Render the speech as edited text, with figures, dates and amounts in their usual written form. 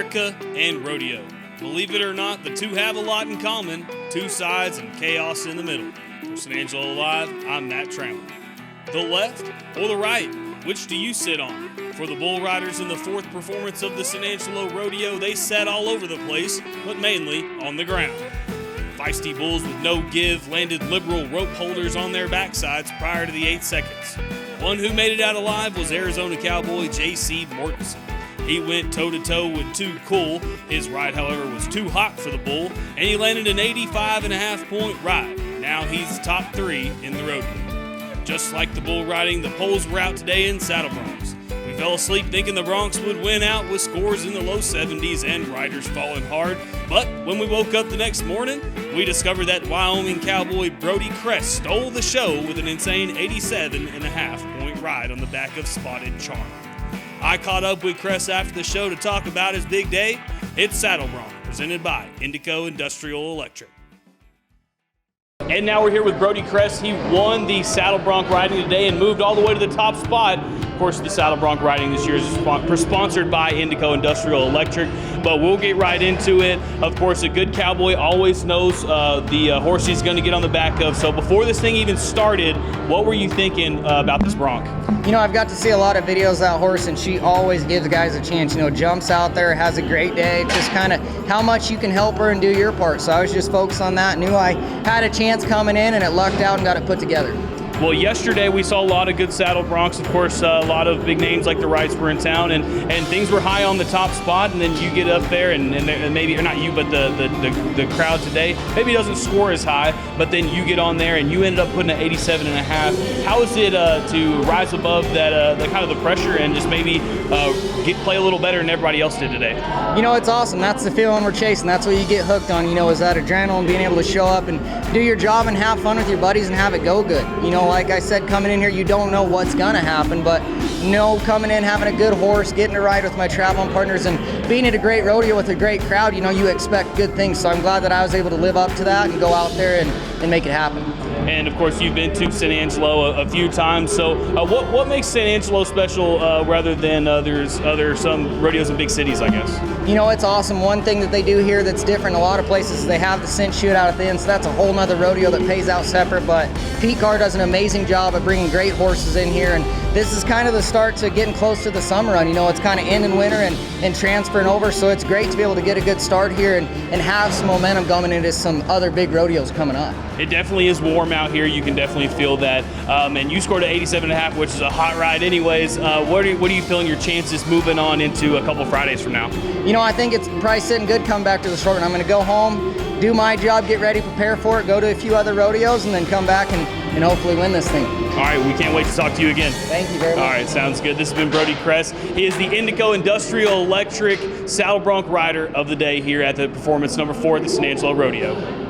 America and rodeo. Believe it or not, the two have a lot in common, two sides and chaos in the middle. For San Angelo Live, I'm Matt Trammell. The left or the right? Which do you sit on? For the bull riders in the fourth performance of the San Angelo Rodeo, they sat all over the place, but mainly on the ground. Feisty bulls with no give landed liberal rope holders on their backsides prior to the 8 seconds. One who made it out alive was Arizona cowboy JC Mortensen. He went toe-to-toe with Too Cool. His ride, however, was too hot for the bull, and he landed an 85.5-point ride. Now he's top 3 in the rodeo. Just like the bull riding, the polls were out today in Saddle Broncs. We fell asleep thinking the Broncs would win out with scores in the low 70s and riders falling hard. But when we woke up the next morning, we discovered that Wyoming cowboy Cress stole the show with an insane 87.5-point ride on the back of Spotted Charm. I caught up with Cress after the show to talk about his big day. It's Saddle Bronc, presented by Indeco Industrial Electric. And now we're here with Cress. He won the Saddle Bronc Riding today and moved all the way to the top spot. Of course, the Saddle Bronc Riding this year is sponsored by Indeco Industrial Electric, but we'll get right into it. Of course, a good cowboy always knows the horse he's going to get on the back of. So before this thing even started, what were you thinking about this bronc? You know, I've got to see a lot of videos of that horse, and she always gives guys a chance. You know, jumps out there, has a great day. Just kind of how much you can help her and do your part. So I was just focused on that. Knew I had a chance coming in, and it lucked out and got it put together. Well, yesterday we saw a lot of good saddle broncs. Of course, a lot of big names like the Wrights were in town, and things were high on the top spot. And then you get up there, and maybe, or not you, but the crowd today maybe doesn't score as high. But then you get on there, and you ended up putting an 87.5. How is it to rise above that, the kind of the pressure, and just maybe play a little better than everybody else did today? You know, it's awesome. That's the feeling we're chasing. That's what you get hooked on. You know, is that adrenaline, being able to show up and do your job and have fun with your buddies and have it go good. You know, like I said, coming in here, you don't know what's gonna happen, but coming in, having a good horse, getting to ride with my traveling partners, and being at a great rodeo with a great crowd, you know, you expect good things. So I'm glad that I was able to live up to that and go out there and make it happen. And of course, you've been to San Angelo a few times. So what makes San Angelo special rather than some rodeos in big cities, I guess? You know, it's awesome. One thing that they do here that's different in a lot of places is they have the cinch shootout at the end, so that's a whole nother rodeo that pays out separate. But Pete Carr does an amazing job of bringing great horses in here, and this is kind of the start to getting close to the summer run. You know, it's kind of ending winter and transferring over, so it's great to be able to get a good start here and have some momentum going into some other big rodeos coming up. It definitely is warm out here. You can definitely feel that. And you scored an 87.5, which is a hot ride anyways. What are you feeling your chances moving on into a couple Fridays from now? You know, I think it's probably sitting good coming back to the short run. I'm going to go home, do my job, get ready, prepare for it, go to a few other rodeos, and then come back and hopefully win this thing. All right, we can't wait to talk to you again. Thank you very much. All right, sounds good. This has been Cress. He is the Indeco Industrial Electric Saddle Bronc Rider of the day here at the performance number 4 at the San Angelo Rodeo.